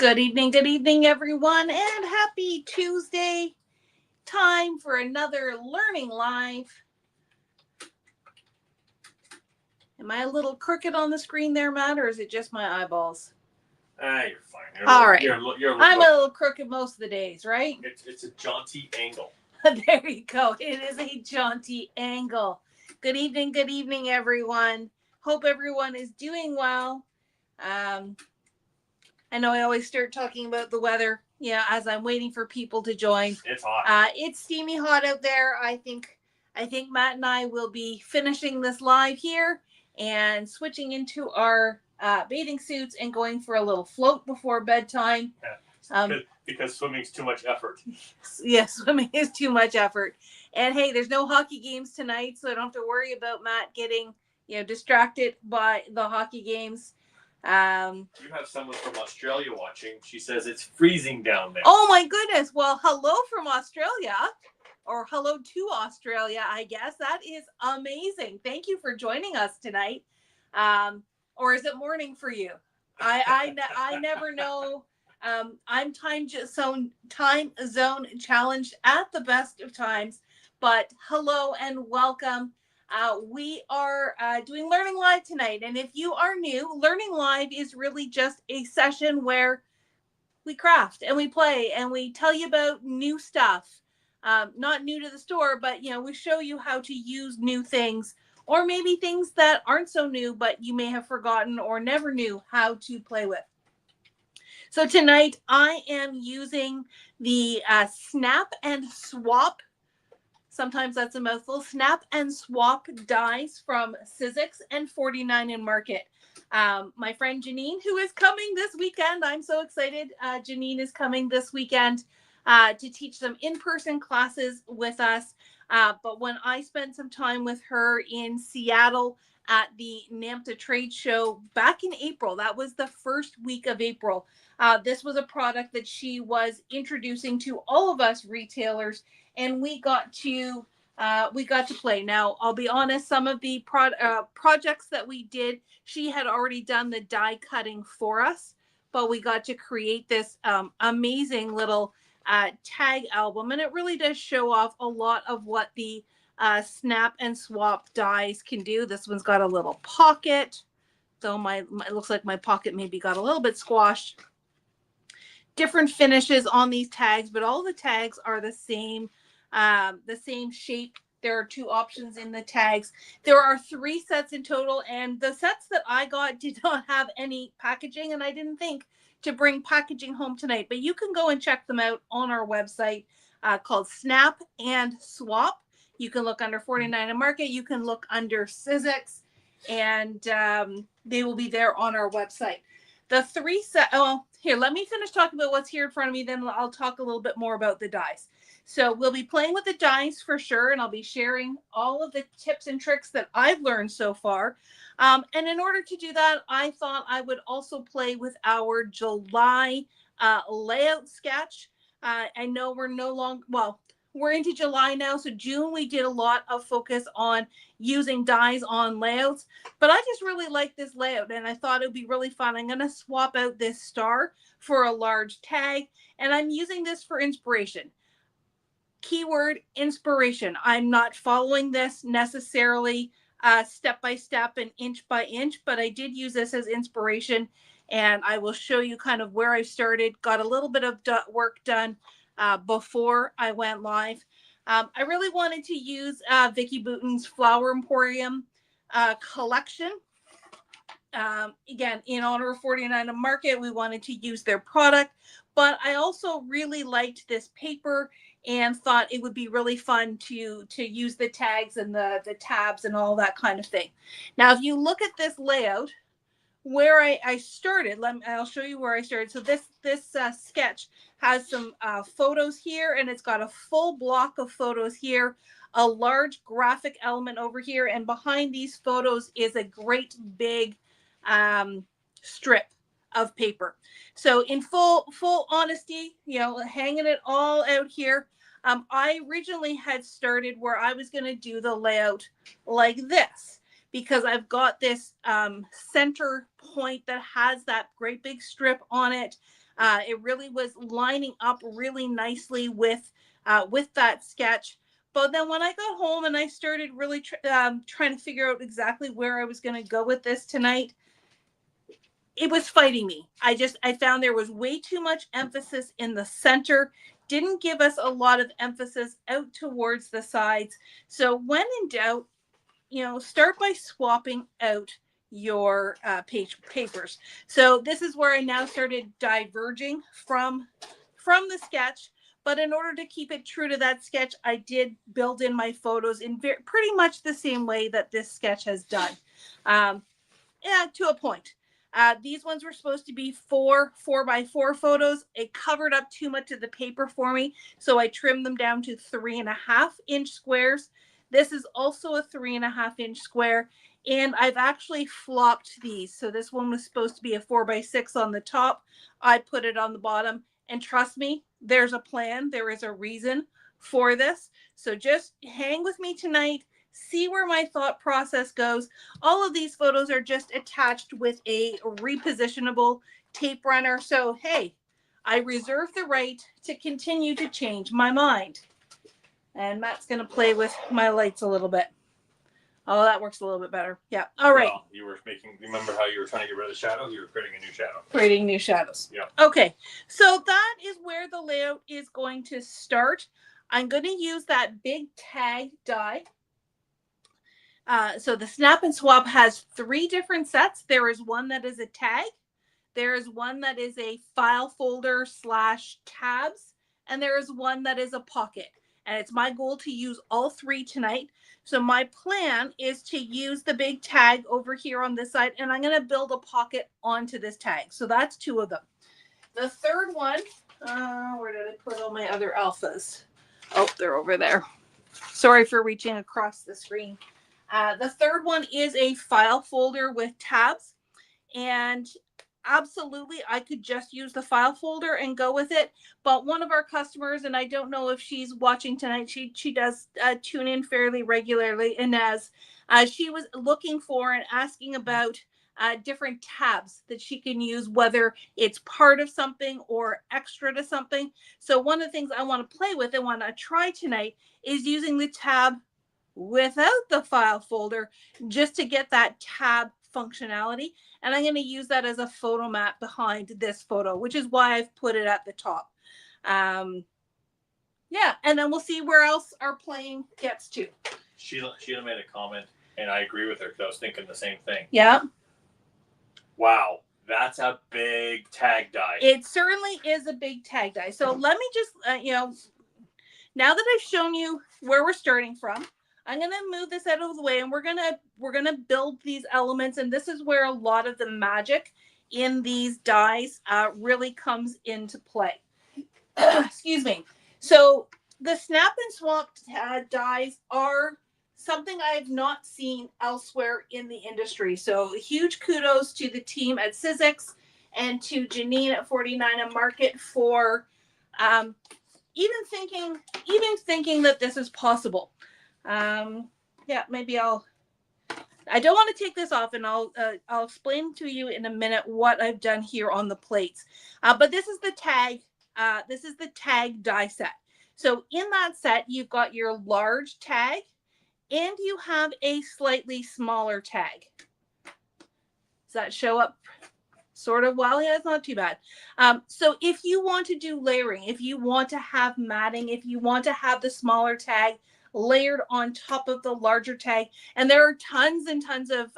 Good evening, everyone, and happy Tuesday. Time for another Learning Live. Am I a little crooked on the screen there, Matt, or is it just my eyeballs? You're fine. All right. I'm a Look, little crooked most of the days, right? it's a jaunty angle. There you go. It is a jaunty angle. Good evening, everyone. Hope everyone is doing well. I know I always start talking about the weather, as I'm waiting for people to join. It's hot. It's steamy hot out there. I think Matt and I will be finishing this live here and switching into our bathing suits and going for a little float before bedtime. Yeah, because swimming's too much effort. Yeah, swimming is too much effort. And hey, there's no hockey games tonight, so I don't have to worry about Matt getting distracted by the hockey games. You have someone from Australia watching. She says it's freezing down there. Oh my goodness. Well, hello from Australia, or hello to Australia, I guess. That is amazing. Thank you for joining us tonight. Or is it morning for you? I never know. I'm time zone challenged at the best of times, but hello and welcome. We are doing Learning Live tonight. And if you are new, Learning Live is really just a session where we craft and we play and we tell you about new stuff. Not new to the store, but, we show you how to use new things, or maybe things that aren't so new, but you may have forgotten or never knew how to play with. So tonight I am using the Snap and Swap. Sometimes that's a mouthful. Snap and Swap dies from Sizzix and 49 in Market. My friend Janine, who is coming this weekend. I'm so excited. Janine is coming this weekend to teach some in-person classes with us. But when I spent some time with her in Seattle at the NAMTA trade show back in April, that was the first week of April. This was a product that she was introducing to all of us retailers, and we got to play. Now, I'll be honest, some of the projects that we did, she had already done the die cutting for us, but we got to create this amazing little tag album, and it really does show off a lot of what the Snap and Swap dies can do. This one's got a little pocket, though it looks like my pocket maybe got a little bit squashed. Different finishes on these tags, but all the tags are the same shape. There are 2 options in the tags. There are 3 sets in total, and the sets that I got did not have any packaging, and I didn't think to bring packaging home tonight, but you can go and check them out on our website called Snap and Swap. You can look under 49 in Market. You can look under Sizzix, and they will be there on our website. The 3 set. Oh, here, let me finish talking about what's here in front of me. Then I'll talk a little bit more about the dies. So we'll be playing with the dice for sure, and I'll be sharing all of the tips and tricks that I've learned so far. And in order to do that, I thought I would also play with our July layout sketch. I know we're into July now, so June we did a lot of focus on using dies on layouts, but I just really like this layout, and I thought it would be really fun. I'm going to swap out this star for a large tag, and I'm using this for inspiration. Keyword inspiration. I'm not following this necessarily step by step and inch by inch, but I did use this as inspiration, and I will show you kind of where I started. Got a little bit of work done before I went live. I really wanted to use Vicky Bouton's Flower Emporium collection. Again, in honor of 49 in Market, we wanted to use their product, but I also really liked this paper and thought it would be really fun to use the tags and the tabs and all that kind of thing. Now, if you look at this layout, where I started, I'll show you where I started. So this sketch has some photos here, and it's got a full block of photos here, a large graphic element over here, and behind these photos is a great big strip of paper. So in full honesty, hanging it all out here, I originally had started where I was going to do the layout like this, because I've got this center point that has that great big strip on it. It really was lining up really nicely with that sketch. But then when I got home and I started really trying to figure out exactly where I was going to go with this tonight, it was fighting me. I found there was way too much emphasis in the center, didn't give us a lot of emphasis out towards the sides. So when in doubt, start by swapping out your papers. So this is where I now started diverging from the sketch. But in order to keep it true to that sketch, I did build in my photos in pretty much the same way that this sketch has done. Yeah, to a point. These ones were supposed to be 4x4 photos. It covered up too much of the paper for me, so I trimmed them down to 3.5-inch squares. This is also a 3.5-inch square, and I've actually flopped these. So this one was supposed to be a 4x6 on the top. I put it on the bottom, and trust me, there's a plan. There is a reason for this. So just hang with me tonight. See where my thought process goes. All of these photos are just attached with a repositionable tape runner. So, hey, I reserve the right to continue to change my mind. And Matt's going to play with my lights a little bit. Oh, that works a little bit better. Yeah. All right. Well, remember how you were trying to get rid of the shadows? You were creating a new shadow. Creating new shadows. Yeah. Okay. So that is where the layout is going to start. I'm going to use that big tag die. So the Snap and Swap has 3 different sets. There is one that is a tag. There is one that is a file folder / tabs. And there is one that is a pocket. And it's my goal to use all 3 tonight. So my plan is to use the big tag over here on this side. And I'm going to build a pocket onto this tag. So that's 2 of them. The third one, where did I put all my other alphas? Oh, they're over there. Sorry for reaching across the screen. The third one is a file folder with tabs, and absolutely I could just use the file folder and go with it. But one of our customers, and I don't know if she's watching tonight, she does tune in fairly regularly, and as she was looking for and asking about different tabs that she can use, whether it's part of something or extra to something. So one of the things I want to play with and want to try tonight is using the tab without the file folder, just to get that tab functionality. And I'm going to use that as a photo map behind this photo, which is why I've put it at the top. Yeah, and then we'll see where else our playing gets to. Sheila made a comment, and I agree with her because I was thinking the same thing. Yeah. Wow, that's a big tag die. It certainly is a big tag die. So let me just, now that I've shown you where we're starting from, I'm going to move this out of the way, and we're going to build these elements. And this is where a lot of the magic in these dies really comes into play. Excuse me. So the Snap and Swap dies are something I have not seen elsewhere in the industry. So huge kudos to the team at Sizzix and to Janine at 49 and Market for even thinking that this is possible. Yeah, maybe I don't want to take this off, and I'll explain to you in a minute what I've done here on the plates. But this is the tag. This is the tag die set. So in that set, you've got your large tag, and you have a slightly smaller tag. Does that show up sort of well? Yeah, it's not too bad. So if you want to do layering, if you want to have matting, if you want to have the smaller tag layered on top of the larger tag, and there are tons and tons of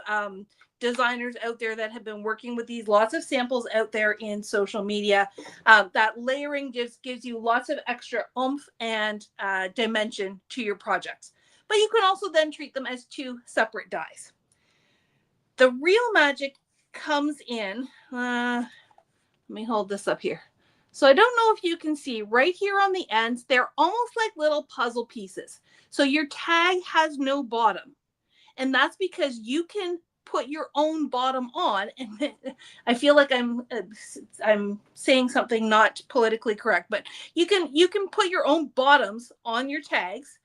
designers out there that have been working with these, lots of samples out there in social media. That layering just gives you lots of extra oomph and dimension to your projects. But you can also then treat them as 2 separate dies. The real magic comes in, let me hold this up here. So I don't know if you can see right here on the ends, they're almost like little puzzle pieces. So your tag has no bottom. And that's because you can put your own bottom on. And I feel like I'm saying something not politically correct, but you can put your own bottoms on your tags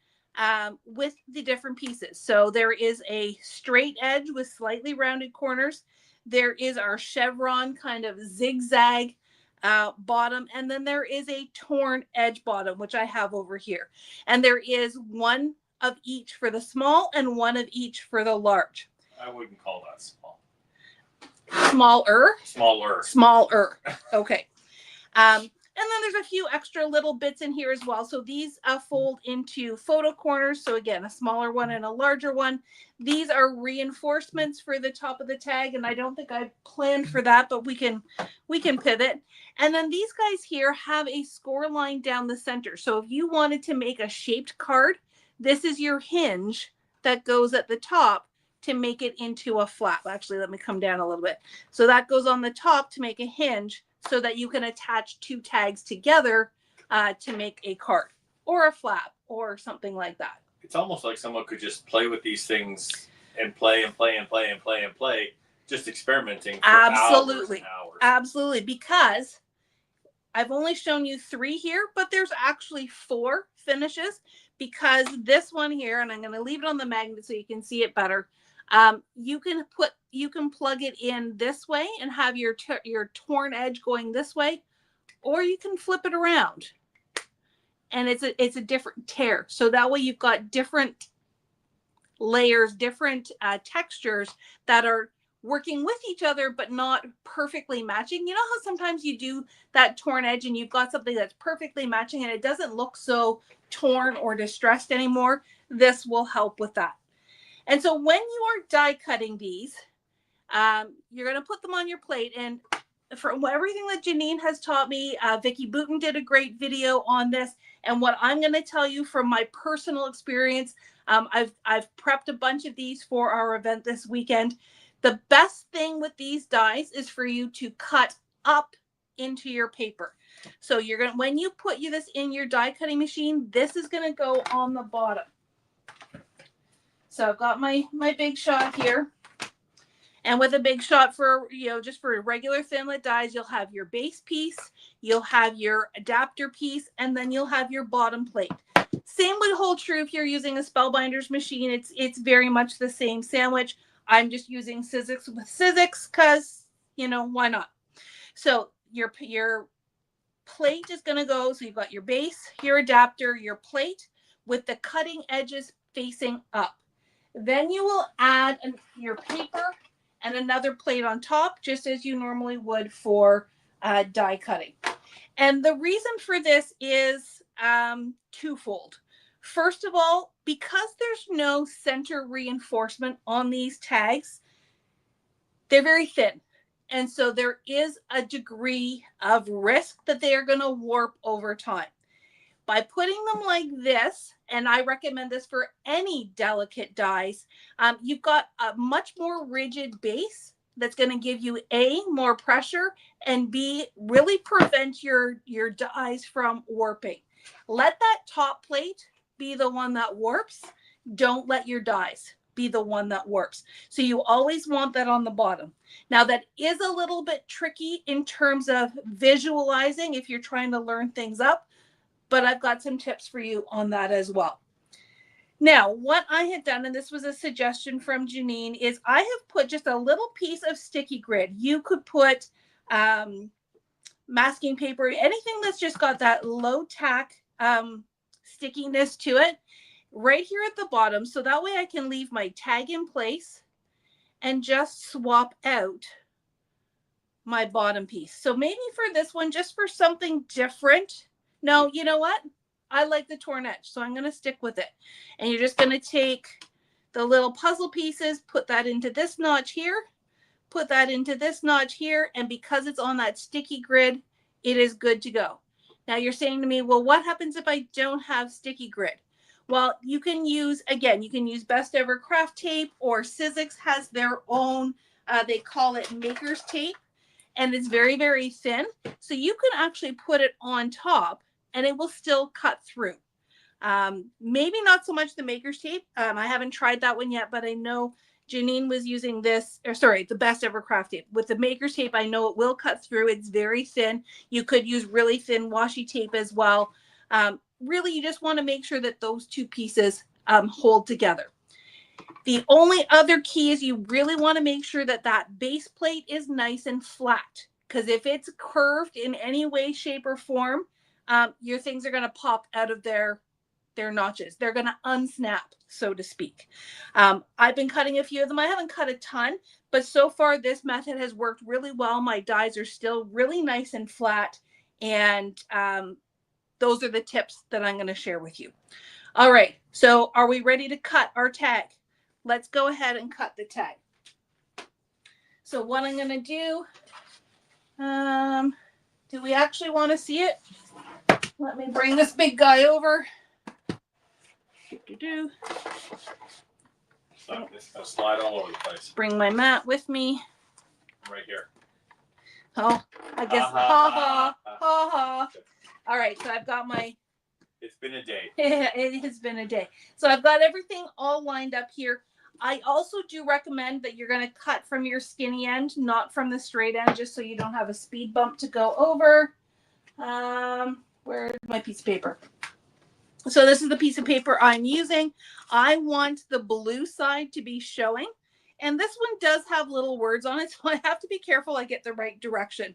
with the different pieces. So there is a straight edge with slightly rounded corners. There is our chevron kind of zigzag bottom, and then there is a torn edge bottom, which I have over here. And there is one of each for the small and one of each for the large. I wouldn't call that small. Smaller? Smaller. Smaller. Okay. And then there's a few extra little bits in here as well. So these fold into photo corners. So again, a smaller one and a larger one. These are reinforcements for the top of the tag, and I don't think I planned for that, but we can pivot. And then these guys here have a score line down the center. So if you wanted to make a shaped card, this is your hinge that goes at the top to make it into a flap. Actually, let me come down a little bit. So that goes on the top to make a hinge so that you can attach two tags together to make a card or a flap or something like that. It's almost like someone could just play with these things and play and play and play and play and play, just experimenting for Absolutely. hours and hours. Absolutely, because I've only shown you 3 here, but there's actually 4 finishes, because this one here, and I'm going to leave it on the magnet so you can see it better. You can plug it in this way and have your torn edge going this way, or you can flip it around, and it's a different tear. So that way you've got different layers, different textures that are working with each other but not perfectly matching. You know how sometimes you do that torn edge and you've got something that's perfectly matching and it doesn't look so torn or distressed anymore? This will help with that. And so when you are die cutting these, you're going to put them on your plate. And from everything that Janine has taught me, Vicki Booten did a great video on this. And what I'm going to tell you from my personal experience, I've prepped a bunch of these for our event this weekend. The best thing with these dies is for you to cut up into your paper. So you're going to, when you put this in your die cutting machine, this is going to go on the bottom. So I've got my Big Shot here. And with a Big Shot for, just for regular thinlet dies, you'll have your base piece, you'll have your adapter piece, and then you'll have your bottom plate. Same would hold true if you're using a Spellbinders machine. It's very much the same sandwich. I'm just using Sizzix with Sizzix because, why not? So your plate is going to go, so you've got your base, your adapter, your plate with the cutting edges facing up. Then you will add your paper and another plate on top, just as you normally would for die cutting. And the reason for this is twofold. First of all, because there's no center reinforcement on these tags, they're very thin. And so there is a degree of risk that they are going to warp over time. By putting them like this, and I recommend this for any delicate dies, you've got a much more rigid base that's going to give you A, more pressure, and B, really prevent your dies from warping. Let that top plate be the one that warps. Don't let your dies be the one that warps. So you always want that on the bottom. Now that is a little bit tricky in terms of visualizing if you're trying to learn things up, but I've got some tips for you on that as well. Now, what I had done, and this was a suggestion from Janine, is I have put just a little piece of sticky grid. You could put masking paper, anything that's just got that low tack stickiness to it, right here at the bottom. So that way I can leave my tag in place and just swap out my bottom piece. So maybe for this one, just for something different. No, you know what? I like the torn edge, so I'm going to stick with it. And you're just going to take the little puzzle pieces, put that into this notch here, put that into this notch here, and because it's on that sticky grid, it is good to go. Now you're saying to me, well, what happens if I don't have sticky grid? Well, you can use Best Ever Craft tape, or Sizzix has their own, they call it maker's tape, and it's very, very thin. So you can actually put it on top and it will still cut through. Maybe not so much the maker's tape. I haven't tried that one yet, but I know Janine was using the Best Ever Craft tape. With the maker's tape, I know it will cut through. It's very thin. You could use really thin washi tape as well. Really, you just want to make sure that those two pieces hold together. The only other key is you really want to make sure that that base plate is nice and flat. because if it's curved in any way, shape, or form, your things are going to pop out of their notches. They're going to unsnap, so to speak. I've been cutting a few of them. I haven't cut a ton, but so far this method has worked really well. My dies are still really nice and flat, and those are the tips that I'm going to share with you. All right, so are we ready to cut our tag? Let's go ahead and cut the tag. So what I'm going to do, do we actually want to see it? Let me bring this big guy over. So it's going to slide all over the place. Bring my mat with me. Right here. Oh, I guess, ha ha. All right, so I've got my... It's been a day. It has been a day. So I've got everything all lined up here. I also do recommend that you're going to cut from your skinny end, not from the straight end, just so you don't have a speed bump to go over. Where's my piece of paper? So this is the piece of paper I'm using. I want the blue side to be showing. And this one does have little words on it, so I have to be careful I get the right direction.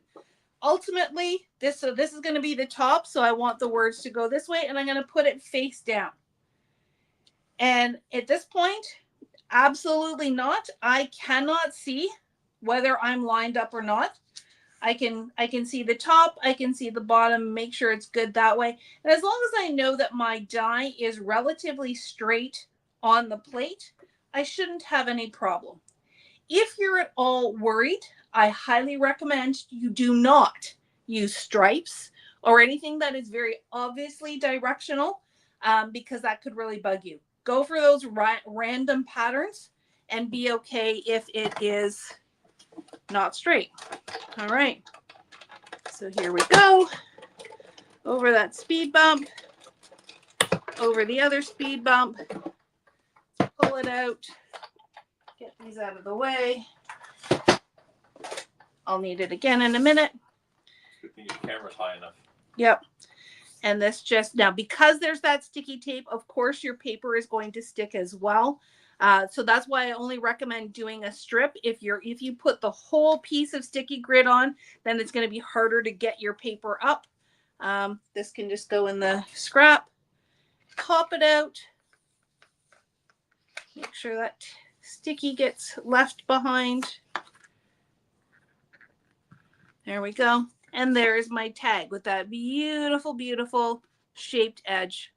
Ultimately, this is going to be the top, so I want the words to go this way, and I'm going to put it face down. And at this point, absolutely not. I cannot see whether I'm lined up or not. I can see the top, I can see the bottom, make sure it's good that way. And as long as I know that my die is relatively straight on the plate, I shouldn't have any problem. If you're at all worried, I highly recommend you do not use stripes or anything that is very obviously directional, because that could really bug you. Go for those random patterns and be okay if it is not straight. All right. So here we go. Over that speed bump. Over the other speed bump. Pull it out. Get these out of the way. I'll need it again in a minute. Good thing your camera's high enough. Yep. And this just, now because there's that sticky tape, of course your paper is going to stick as well. So that's why I only recommend doing a strip. If you put the whole piece of sticky grid on, then it's going to be harder to get your paper up. This can just go in the scrap. Pop it out. Make sure that sticky gets left behind. There we go. And there's my tag with that beautiful, beautiful shaped edge,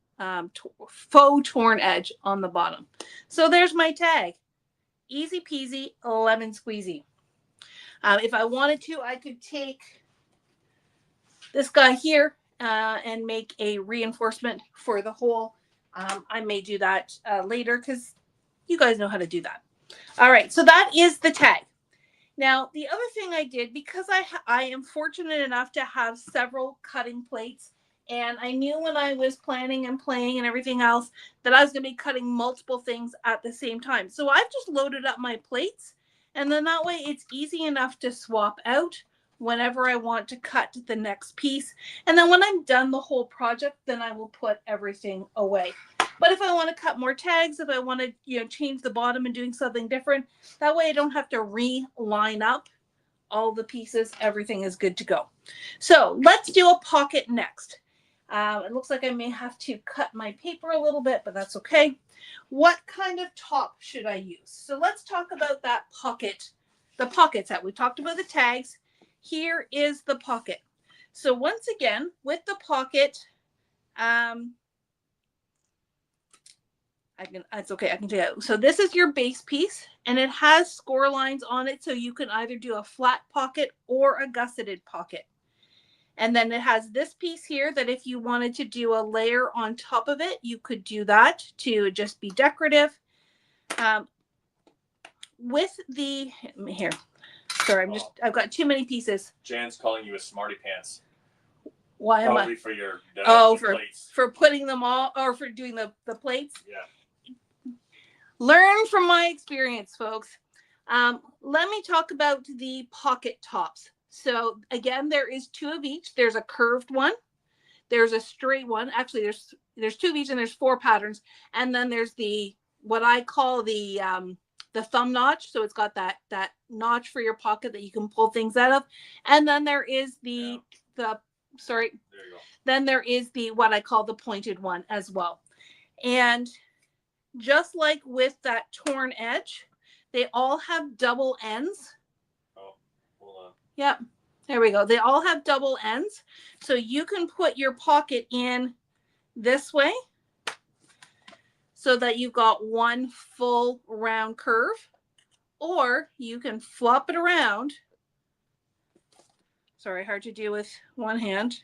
faux torn edge on the bottom. So there's my tag. Easy peasy, lemon squeezy. If I wanted to, I could take this guy here and make a reinforcement for the hole. I may do that later because you guys know how to do that. All right, so that is the tag. Now, the other thing I did, because I am fortunate enough to have several cutting plates, and I knew when I was planning and playing and everything else that I was going to be cutting multiple things at the same time. So I've just loaded up my plates, and then that way it's easy enough to swap out whenever I want to cut the next piece. And then when I'm done the whole project, then I will put everything away. But if I want to cut more tags, if I want to, change the bottom and doing something different, that way I don't have to re-line up all the pieces. Everything is good to go. So let's do a pocket next. It looks like I may have to cut my paper a little bit, but that's okay. What kind of top should I use? So let's talk about that pocket, the pocket set. We talked about the tags. Here is the pocket. So once again, with the pocket, it's okay, I can do it. So this is your base piece, and it has score lines on it, so you can either do a flat pocket or a gusseted pocket. And then it has this piece here that if you wanted to do a layer on top of it, you could do that to just be decorative. With the, here, sorry, I've got too many pieces. Jan's calling you a smarty pants. Why am Probably I? for your plates. For putting them all, or for doing the plates? Yeah. Learn from my experience, folks. Let me talk about the pocket tops. So again, there is two of each. There's a curved one. There's a straight one. Actually, there's two of each, and there's 4 patterns. And then there's the, what I call the thumb notch. So it's got that notch for your pocket that you can pull things out of. And then there is the sorry. There you go. Then there is the what I call the pointed one as well. And just like with that torn edge, they all have double ends. Oh, hold on. Yep. There we go. They all have double ends. So you can put your pocket in this way so that you've got one full round curve, or you can flop it around. Sorry, hard to do with one hand.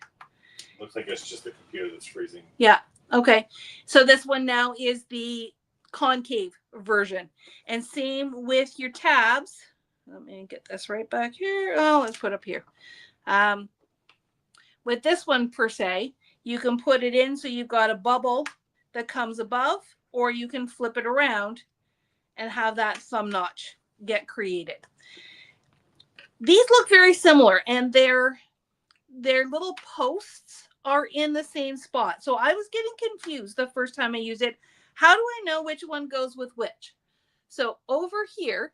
Looks like it's just the computer that's freezing. Yeah. Okay. So this one now is the concave version. And same with your tabs. Let me get this right back here. Oh, let's put up here. With this one per se, you can put it in so you've got a bubble that comes above, or you can flip it around and have that thumb notch get created. These look very similar, and their little posts are in the same spot. So I was getting confused the first time I used it. How do I know which one goes with which? So over here,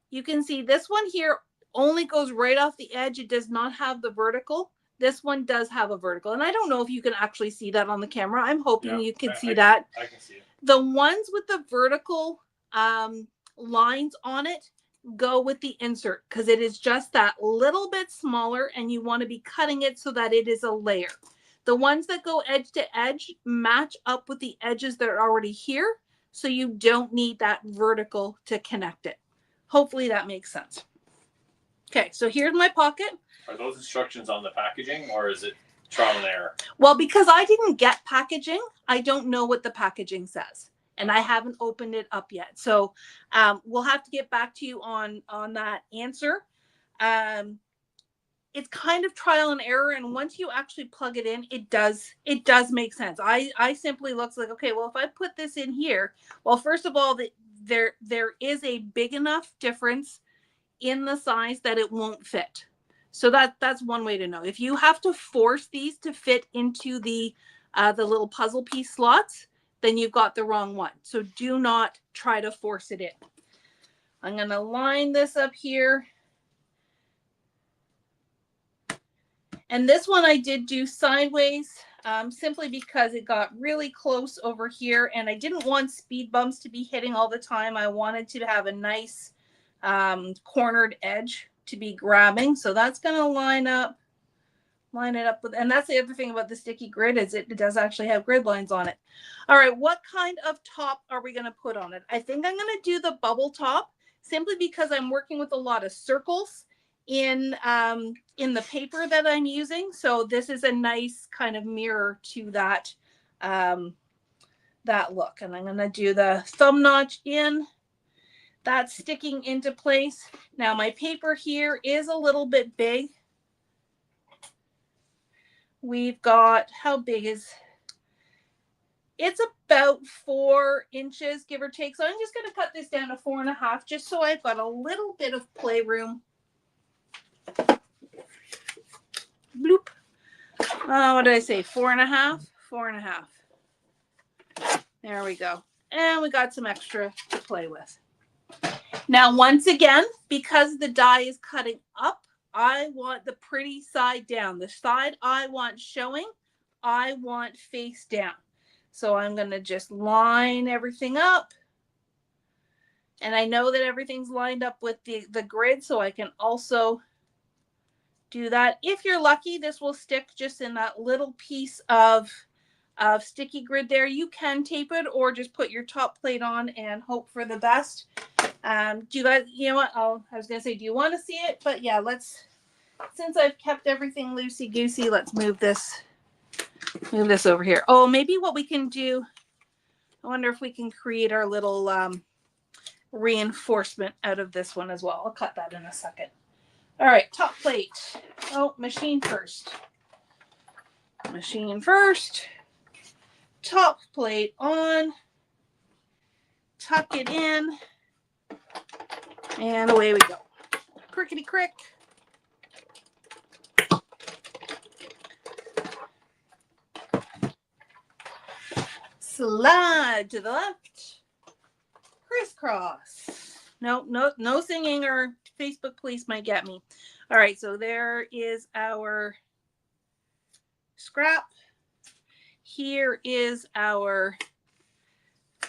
you can see this one here only goes right off the edge. It does not have the vertical. This one does have a vertical. And I don't know if you can actually see that on the camera. I'm hoping you can see that. I can see it. The ones with the vertical lines on it go with the insert, because it is just that little bit smaller and you want to be cutting it so that it is a layer. The ones that go edge to edge match up with the edges that are already here, so you don't need that vertical to connect it. Hopefully that makes sense. Okay, so here's my pocket. Are those instructions on the packaging, or is it trial and error? Well, because I didn't get packaging, I don't know what the packaging says, and I haven't opened it up yet. So we'll have to get back to you on that answer. It's kind of trial and error, and once you actually plug it in, it does make sense. I simply looks like, okay, well, if I put this in here, well, first of all, there is a big enough difference in the size that it won't fit. So that's one way to know. If you have to force these to fit into the little puzzle piece slots, then you've got the wrong one. So do not try to force it in. I'm going to line this up here. And this one I did do sideways, simply because it got really close over here, and I didn't want speed bumps to be hitting all the time. I wanted to have a nice cornered edge to be grabbing. So that's going to line it up with, and that's the other thing about the sticky grid, is it does actually have grid lines on it. All right, what kind of top are we going to put on it? I think I'm going to do the bubble top, simply because I'm working with a lot of circles in the paper that I'm using. So this is a nice kind of mirror to that that look. And I'm going to do the thumb notch in. That's sticking into place. Now my paper here is a little bit big. We've got, how big is, it's about 4 inches, give or take. So I'm just going to cut this down to 4.5, just so I've got a little bit of playroom. Bloop. What did I say? 4.5? 4.5. There we go. And we got some extra to play with. Now, once again, because the die is cutting up, I want the pretty side down. The side I want showing, I want face down. So I'm going to just line everything up. And I know that everything's lined up with the grid, so I can also do that. If you're lucky, this will stick just in that little piece of sticky grid there. You can tape it or just put your top plate on and hope for the best. Do you guys, you know what? I was going to say, do you want to see it? But yeah, since I've kept everything loosey-goosey, let's move this over here. Oh, maybe what we can do, I wonder if we can create our little reinforcement out of this one as well. I'll cut that in a second. All right, top plate. Oh, machine first. Machine first. Top plate on. Tuck it in. And away we go. Crickety crick. Slide to the left. Crisscross. No singing or Facebook police might get me. All right, so there is our scrap. Here is our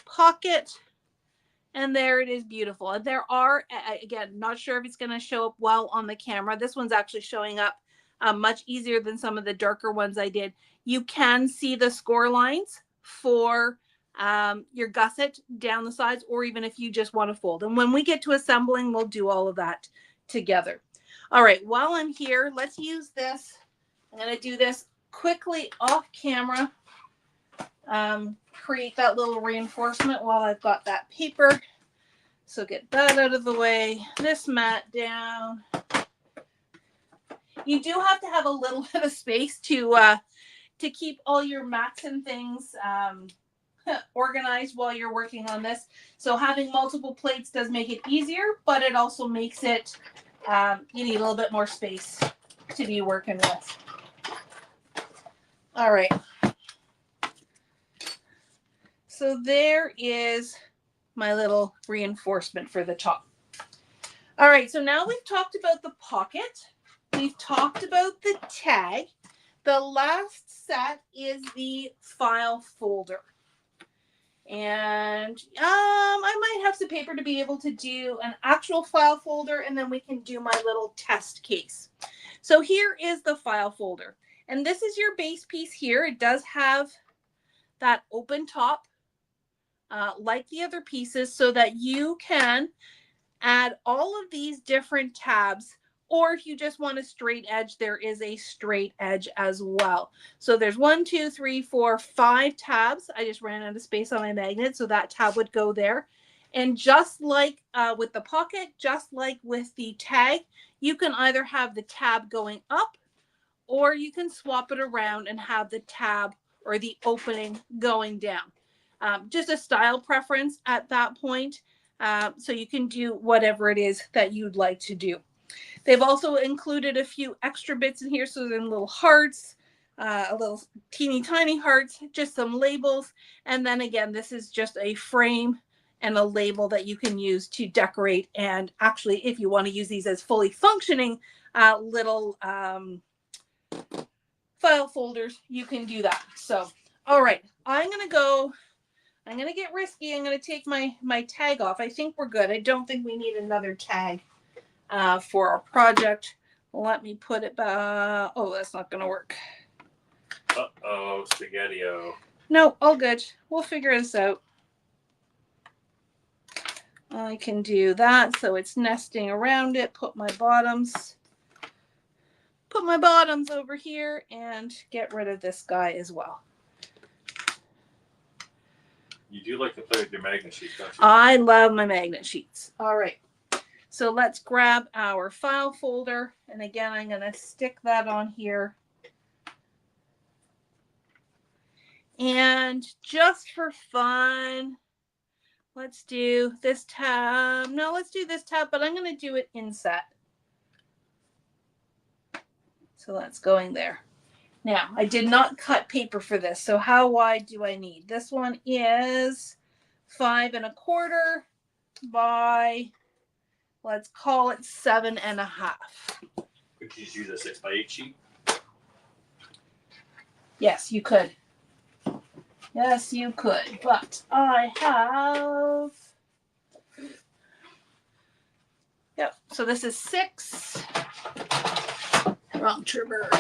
pocket. And there it is, beautiful. And there are, again, not sure if it's going to show up well on the camera. This one's actually showing up much easier than some of the darker ones I did. You can see the score lines for your gusset down the sides, or even if you just want to fold. And when we get to assembling, we'll do all of that together. All right, while I'm here, let's use this. I'm going to do this quickly off camera. Create that little reinforcement while I've got that paper. So get that out of the way. This mat down. You do have to have a little bit of space to keep all your mats and things organized while you're working on this. So having multiple plates does make it easier, but it also makes it, you need a little bit more space to be working with. All right. So there is my little reinforcement for the top. All right, so now we've talked about the pocket. We've talked about the tag. The last set is the file folder. And I might have some paper to be able to do an actual file folder, and then we can do my little test case. So here is the file folder. And this is your base piece here. It does have that open top. Like the other pieces, so that you can add all of these different tabs, or if you just want a straight edge, there is a straight edge as well. So there's 1, 2, 3, 4, 5 tabs. I just ran out of space on my magnet, so that tab would go there. And just like with the pocket, just like with the tag, you can either have the tab going up, or you can swap it around and have the tab or the opening going down. Just a style preference at that point. So you can do whatever it is that you'd like to do. They've also included a few extra bits in here. So there's little hearts, a little teeny tiny hearts, just some labels. And then again, this is just a frame and a label that you can use to decorate. And actually, if you want to use these as fully functioning little file folders, you can do that. So, all right, I'm going to get risky. I'm going to take my tag off. I think we're good. I don't think we need another tag for our project. Let me put it back. Oh, that's not going to work. Uh-oh, spaghetti-o. No, all good. We'll figure this out. I can do that so it's nesting around it. Put my bottoms over here and get rid of this guy as well. You do like to play with your magnet sheets, don't you? I love my magnet sheets. All right. So let's grab our file folder. And again, I'm going to stick that on here. And just for fun, let's do this tab. No, let's do this tab, but I'm going to do it inset. So that's going there. Now, I did not cut paper for this. So how wide do I need? This one is 5 1/4 by, let's call it 7 1/2. Could you just use a 6x8 sheet? Yes, you could. Yes, you could. But I have, yep. So this is 6. Wrong trigger.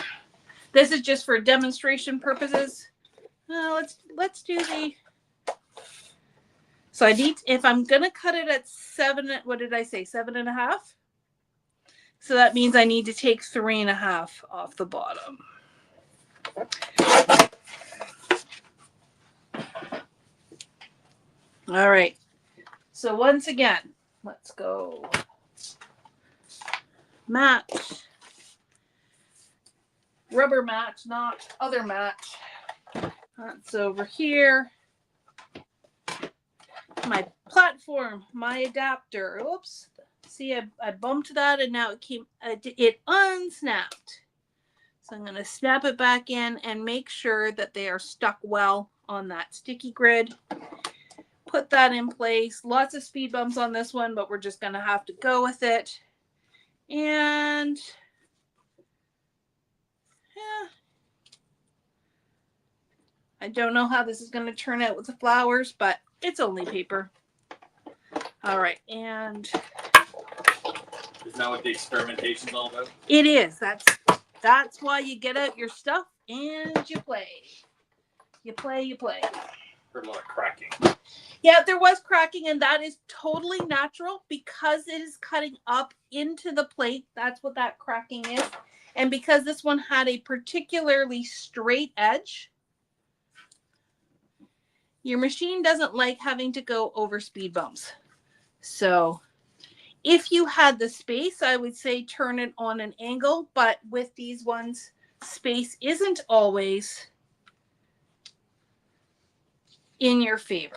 This is just for demonstration purposes. Let's do the. So I need, if I'm gonna cut it at 7, what did I say? 7 1/2. So that means I need to take 3 1/2 off the bottom. All right. So once again, let's go. Match. Rubber match, not other match. That's over here. My platform, my adapter. Oops. See, I bumped that and now it unsnapped. So I'm going to snap it back in and make sure that they are stuck well on that sticky grid. put that in place. Lots of speed bumps on this one, but we're just going to have to go with it. And yeah, I don't know how this is going to turn out with the flowers, but it's only paper. All right, and isn't that what the experimentation's all about? It is. That's why you get out your stuff and you play. You play. Heard a lot of cracking. Yeah, there was cracking, and that is totally natural because it is cutting up into the plate. That's what that cracking is. And because this one had a particularly straight edge, your machine doesn't like having to go over speed bumps. So if you had the space, I would say turn it on an angle, but with these ones, space isn't always in your favor.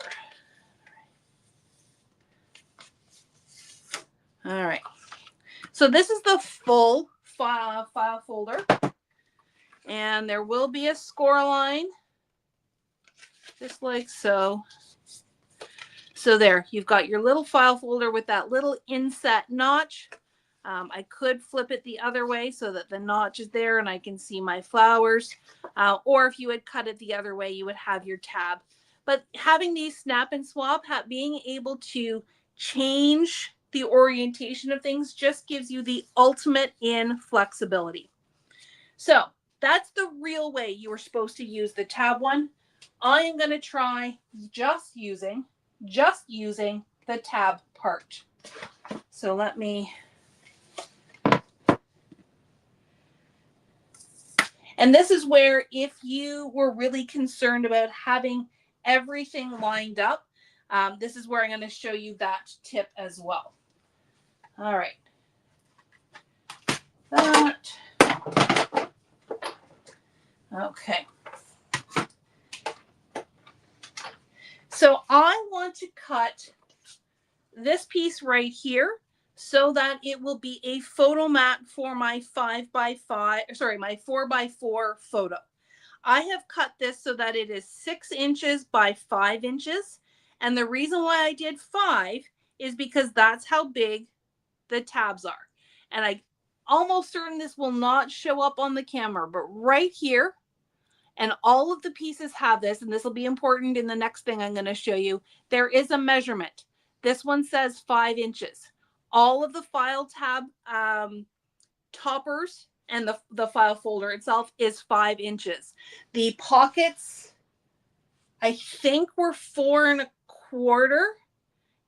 All right. So this is the full file folder, and there will be a score line, just like so. So there, you've got your little file folder with that little inset notch. I could flip it the other way so that the notch is there and I can see my flowers. Or if you had cut it the other way, you would have your tab. But having these snap and swap, being able to change the orientation of things just gives you the ultimate in flexibility. So that's the real way you were supposed to use the tab one. I am going to try just using the tab part. So let me, and this is where if you were really concerned about having everything lined up, this is where I'm going to show you that tip as well. All right. That. Okay. So I want to cut this piece right here so that it will be a photo mat for my 5x5, my 4x4 photo. I have cut this so that it is 6 inches by 5 inches. And the reason why I did 5 is because that's how big the tabs are. And I'm almost certain this will not show up on the camera, but right here, and all of the pieces have this, and this will be important in the next thing I'm going to show you. There is a measurement. This one says 5 inches. All of the file tab toppers and the file folder itself is 5 inches. The pockets, I think, were 4 1/4.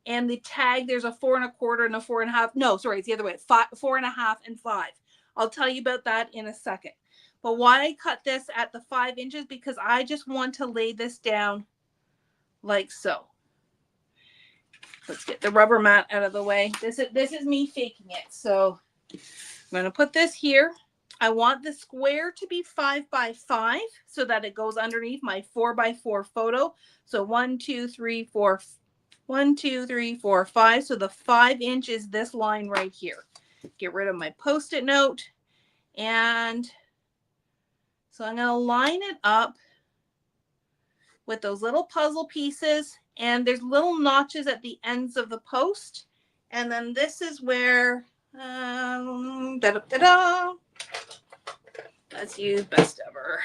And the tag, there's a 4 1/4 and a 4 1/2. No, sorry, it's the other way. 4 1/2 and 5. I'll tell you about that in a second. But why I cut this at the 5 inches, because I just want to lay this down like so. Let's get the rubber mat out of the way. This is me faking it. So I'm going to put this here. I want the square to be 5x5 so that it goes underneath my 4x4 photo. So 1, 2, 3, 4, 1, 2, 3, 4, 5. So the 5 inch is this line right here. Get rid of my Post-it note. And so I'm going to line it up with those little puzzle pieces. And there's little notches at the ends of the post. And then this is where, let's use best ever.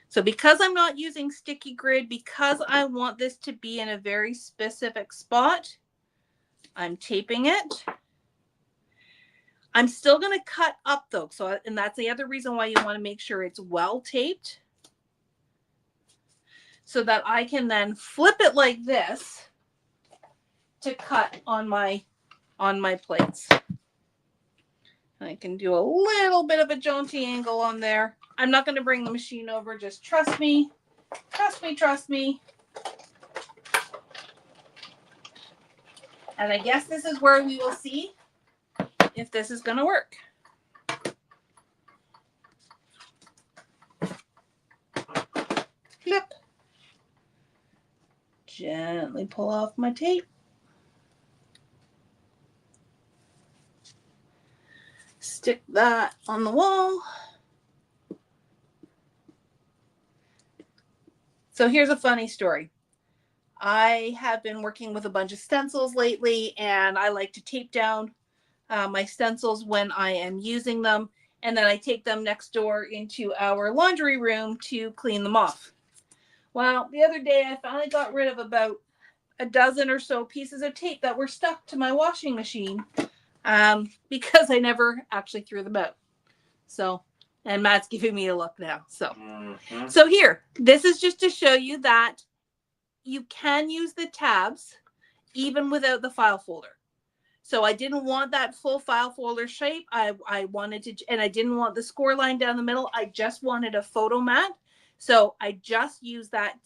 So because I'm not using sticky grid, because I want this to be in a very specific spot, I'm taping it. I'm still going to cut up though. So, and that's the other reason why you want to make sure it's well taped, so that I can then flip it like this to cut on my plates. I can do a little bit of a jaunty angle on there. I'm not going to bring the machine over. Just trust me. Trust me, trust me. And I guess this is where we will see if this is going to work. Flip. Gently pull off my tape. Stick that on the wall. So here's a funny story. I have been working with a bunch of stencils lately, and I like to tape down my stencils when I am using them, and then I take them next door into our laundry room to clean them off. Well, the other day I finally got rid of about a dozen or so pieces of tape that were stuck to my washing machine because I never actually threw them out. So, and Matt's giving me a look now. So here, this is just to show you that you can use the tabs even without the file folder. So I didn't want that full file folder shape. I wanted to, and I didn't want the score line down the middle. I just wanted a photo mat. So I just used that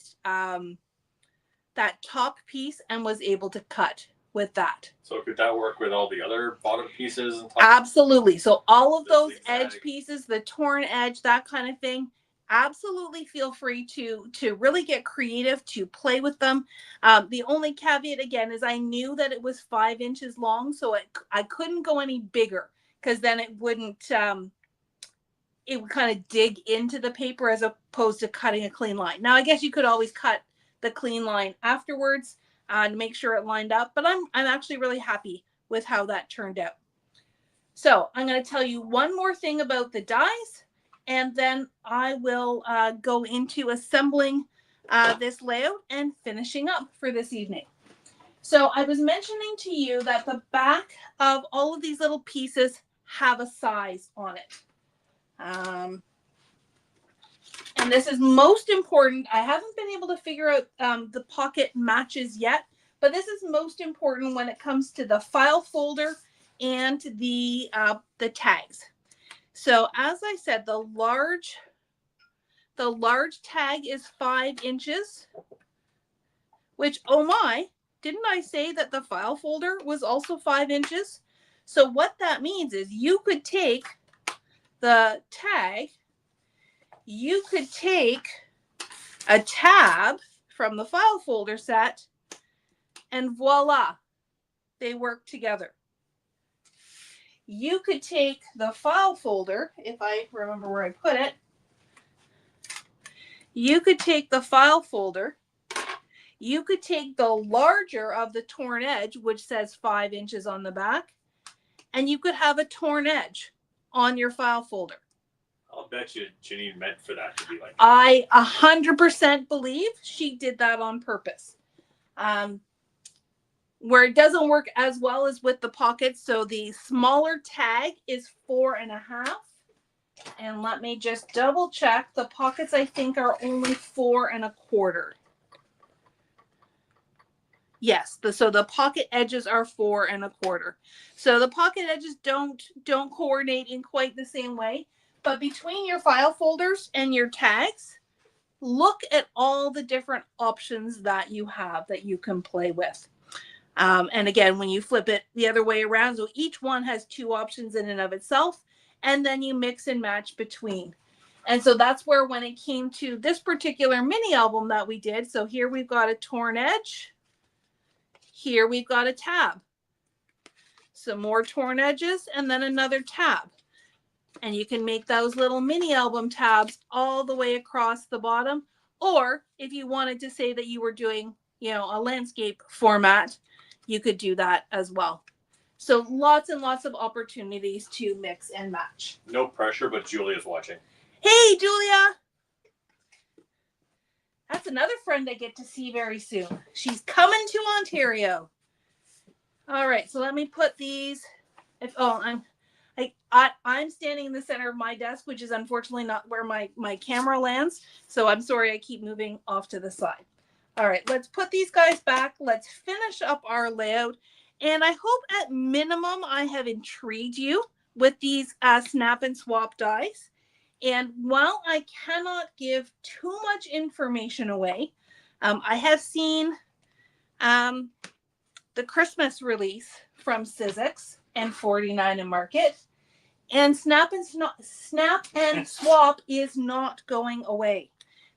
that top piece and was able to cut with that. So could that work with all the other bottom pieces and top? Absolutely. So all of those zigzag edge pieces, the torn edge, that kind of thing, absolutely feel free to really get creative, to play with them. The only caveat again is I knew that it was 5 inches long, so I couldn't go any bigger because then it wouldn't it would kind of dig into the paper as opposed to cutting a clean line. Now I guess you could always cut the clean line afterwards to make sure it lined up, but I'm actually really happy with how that turned out. So I'm going to tell you one more thing about the dies, and then I will go into assembling this layout and finishing up for this evening. So I was mentioning to you that the back of all of these little pieces have a size on it. And this is most important. I haven't been able to figure out the pocket matches yet, but this is most important when it comes to the file folder and the tags. So as I said, the large tag is 5 inches, which, oh my, didn't I say that the file folder was also 5 inches? So what that means is you could take the tag, you could take a tab from the file folder set, and voila, they work together. You could take the file folder, if I remember where I put it, you could take the file folder, you could take the larger of the torn edge, which says 5 inches on the back, and you could have a torn edge on your file folder. I'll bet you Janine meant for that to be like that. I 100% believe she did that on purpose. Where it doesn't work as well as with the pockets. So the smaller tag is 4.5. And let me just double check. The pockets, I think, are only 4.25. Yes, so the pocket edges are 4.25. So the pocket edges don't coordinate in quite the same way. But between your file folders and your tags, look at all the different options that you have that you can play with. And again, when you flip it the other way around, so each one has 2 options in and of itself, and then you mix and match between. And so that's where, when it came to this particular mini album that we did, so here we've got a torn edge, here we've got a tab, some more torn edges, and then another tab. And you can make those little mini album tabs all the way across the bottom. Or if you wanted to say that you were doing, a landscape format, you could do that as well. So lots and lots of opportunities to mix and match. No pressure, but Julia's watching. Hey, Julia. That's another friend I get to see very soon. She's coming to Ontario. All right, so let me put these. I'm standing in the center of my desk, which is unfortunately not where my camera lands. So I'm sorry, I keep moving off to the side. All right, let's put these guys back. Let's finish up our layout. And I hope at minimum I have intrigued you with these snap and swap dies. And while I cannot give too much information away, I have seen the Christmas release from Sizzix and 49 and Market. And Snap and Swap is not going away.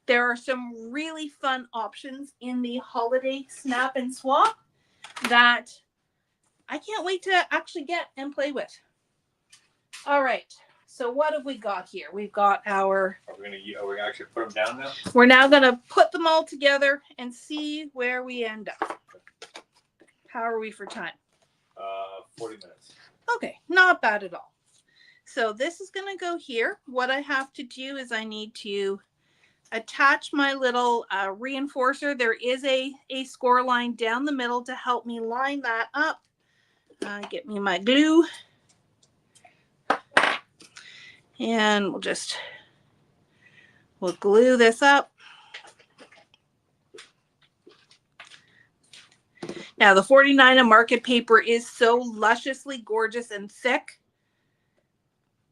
There are some really fun options in the holiday Snap and Swap that I can't wait to actually get and play with. All right, So what have we got here? We've got our... Are we gonna actually put them down now? We're now going to put them all together and see where we end up. How are we for time? 40 minutes. Okay, not bad at all. So this is going to go here. What I have to do is I need to attach my little reinforcer. There is a score line down the middle to help me line that up. Get me my glue. And we'll glue this up. Now the 49 market paper is so lusciously gorgeous and thick.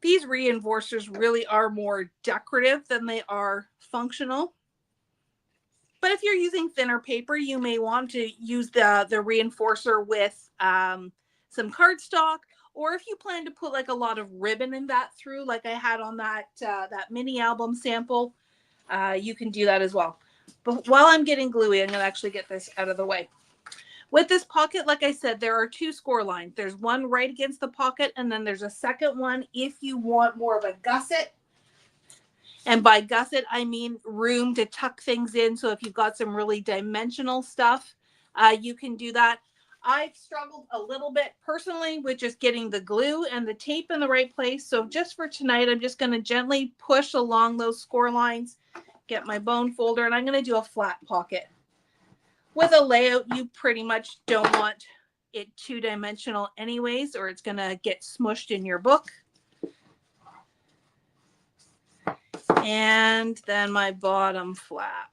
These reinforcers really are more decorative than they are functional. But if you're using thinner paper, you may want to use the reinforcer with some cardstock, or if you plan to put like a lot of ribbon in that through, like I had on that mini album sample, you can do that as well. But while I'm getting gluey, I'm going to actually get this out of the way. With this pocket, like I said, there are two score lines. There's one right against the pocket, and then there's a second one if you want more of a gusset. And by gusset, I mean room to tuck things in. So if you've got some really dimensional stuff, you can do that. I've struggled a little bit personally with just getting the glue and the tape in the right place. So just for tonight, I'm just going to gently push along those score lines, get my bone folder, and I'm going to do a flat pocket. With a layout, you pretty much don't want it two-dimensional anyways, or it's going to get smushed in your book. And then my bottom flap.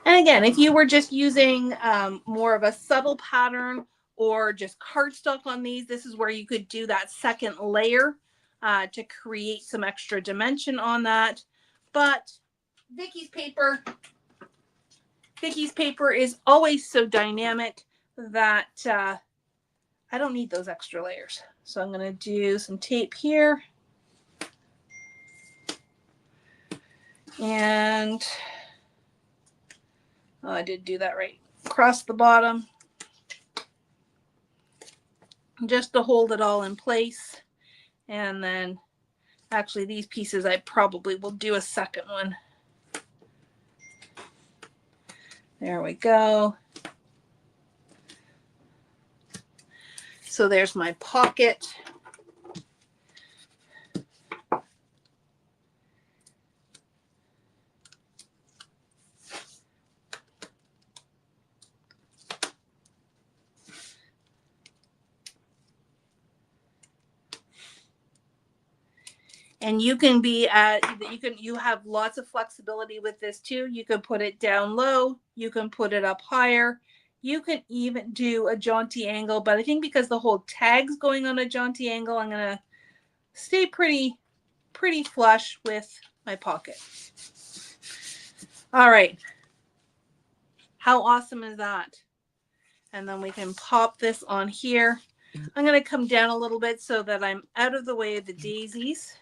And again, if you were just using more of a subtle pattern or just cardstock on these, this is where you could do that second layer to create some extra dimension on that. But Vicky's paper is always so dynamic that I don't need those extra layers. So I'm going to do some tape here. And I did do that right. Across the bottom. Just to hold it all in place. And then actually these pieces I probably will do a second one. There we go. So there's my pocket. And you can be you have lots of flexibility with this too. You can put it down low, you can put it up higher, you can even do a jaunty angle, but I think because the whole tag's going on a jaunty angle, I'm gonna stay pretty flush with my pocket. All right, how awesome is that? And then we can pop this on here. I'm gonna come down a little bit so that I'm out of the way of the daisies.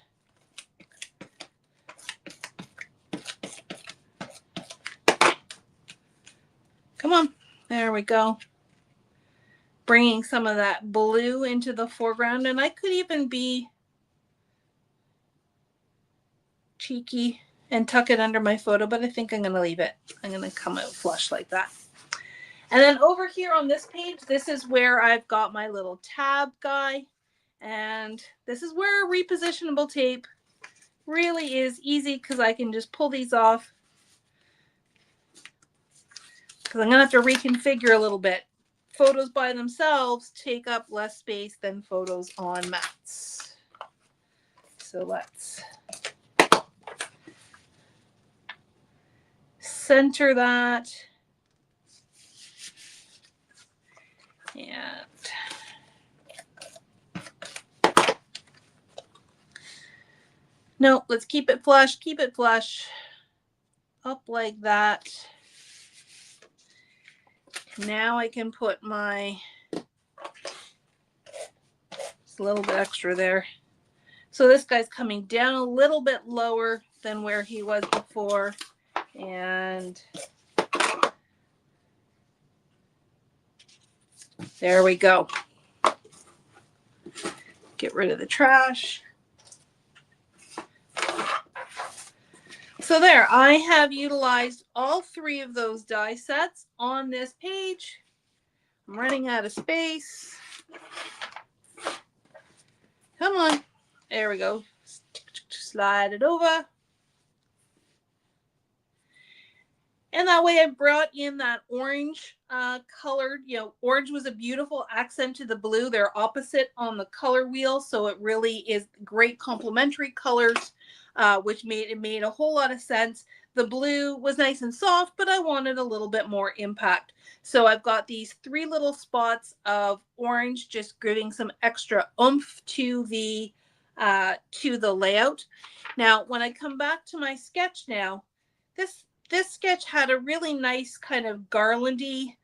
Come on, there we go. Bringing some of that blue into the foreground, and I could even be cheeky and tuck it under my photo, but I think I'm going to leave it. I'm going to come out flush like that. And then over here on this page, this is where I've got my little tab guy, and this is where repositionable tape really is easy because I can just pull these off. Because I'm going to have to reconfigure a little bit. Photos by themselves take up less space than photos on mats. So let's center that. And no, let's keep it flush, up like that. Now I can put my, just a little bit extra there. So this guy's coming down a little bit lower than where he was before. And There we go. Get rid of the trash. So there, I have utilized all 3 of those die sets on this page. I'm running out of space. Come on. There we go. Slide it over. And that way I brought in that orange colored, orange was a beautiful accent to the blue. They're opposite on the color wheel. So it really is great complementary colors, which made a whole lot of sense. The blue was nice and soft, but I wanted a little bit more impact. So I've got these 3 little spots of orange, just giving some extra oomph to the layout. Now, when I come back to my sketch now, this sketch had a really nice kind of garlandy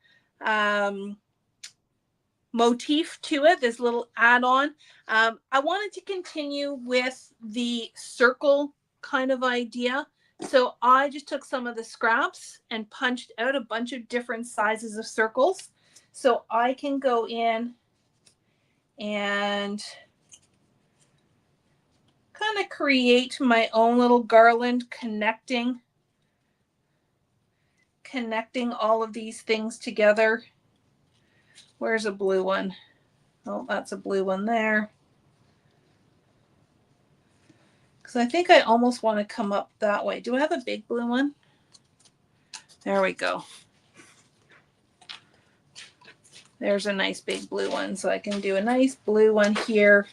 motif to it, this little add-on. I wanted to continue with the circle kind of idea. So I just took some of the scraps and punched out a bunch of different sizes of circles. So I can go in and kind of create my own little garland connecting all of these things together. Where's a blue one? Oh, that's a blue one there. Because I think I almost want to come up that way. Do I have a big blue one? There we go. There's a nice big blue one. So I can do a nice blue one here.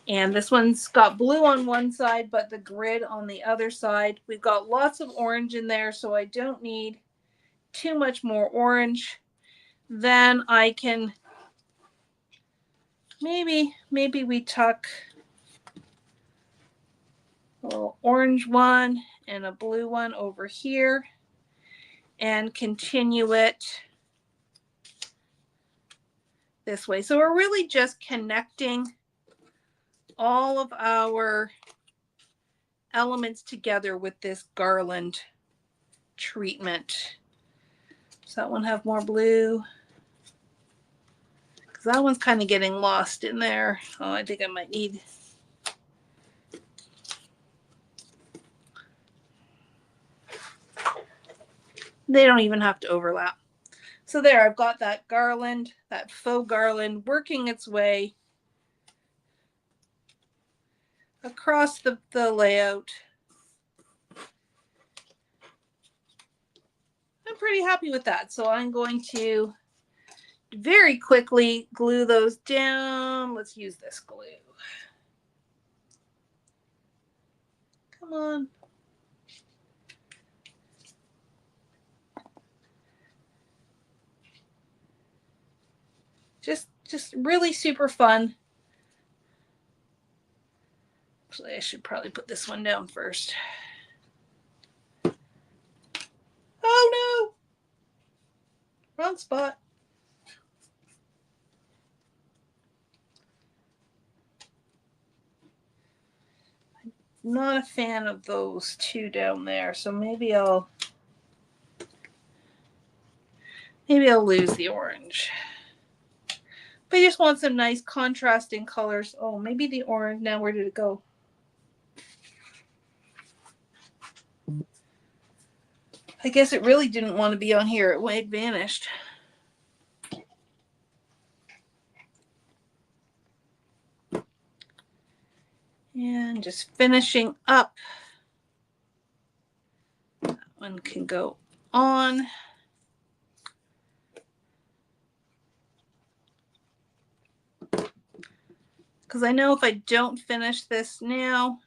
And this one's got blue on one side, but the grid on the other side. We've got lots of orange in there, so I don't need too much more orange. Then I can maybe we tuck a little orange one and a blue one over here and continue it this way. So we're really just connecting all of our elements together with this garland treatment. Does that one have more blue? Because that one's kind of getting lost in there. Oh, I think I might need... They don't even have to overlap. So there, I've got that garland, that faux garland, working its way across the layout. I'm pretty happy with that. So I'm going to very quickly glue those down. Let's use this glue. Come on. Just really super fun. Actually, I should probably put this one down first. Oh no! Wrong spot. I'm not a fan of those 2 down there, so maybe I'll lose the orange. But I just want some nice contrasting colors. Oh, maybe the orange. Now where did it go? I guess it really didn't want to be on here. It vanished. And just finishing up. That one can go on. Because I know if I don't finish this now,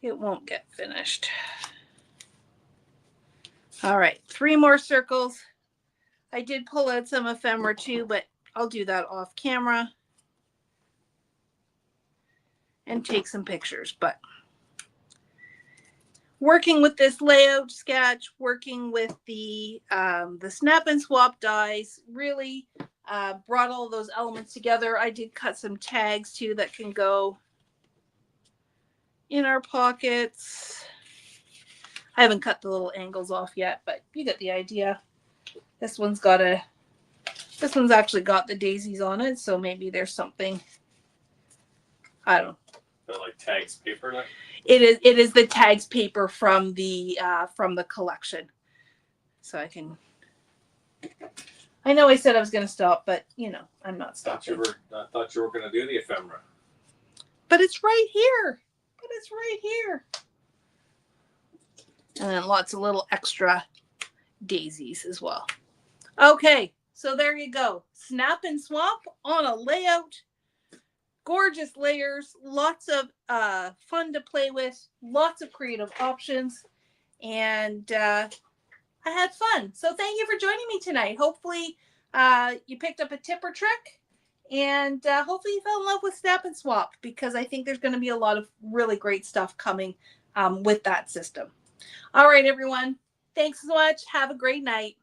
it won't get finished. All right, 3 more circles. I did pull out some ephemera too, but I'll do that off camera and take some pictures. But working with this layout sketch, working with the snap and swap dies, really brought all those elements together. I did cut some tags too that can go in our pockets. I haven't cut the little angles off yet, but you get the idea. This one's got a This one's actually got the daisies on it, so maybe there's something. I don't know. But like tags paper. Like? It is the tags paper from the collection. So I can. I know I said I was going to stop, but you know I'm not stopping. I thought you were going to do the ephemera. But it's right here. And then lots of little extra daisies as well. Okay, so there you go. Snap and swap on a layout. Gorgeous layers, lots of fun to play with, lots of creative options, and I had fun. So thank you for joining me tonight. Hopefully you picked up a tip or trick, and hopefully you fell in love with Snap and Swap, because I think there's going to be a lot of really great stuff coming with that system. All right, everyone. Thanks so much. Have a great night.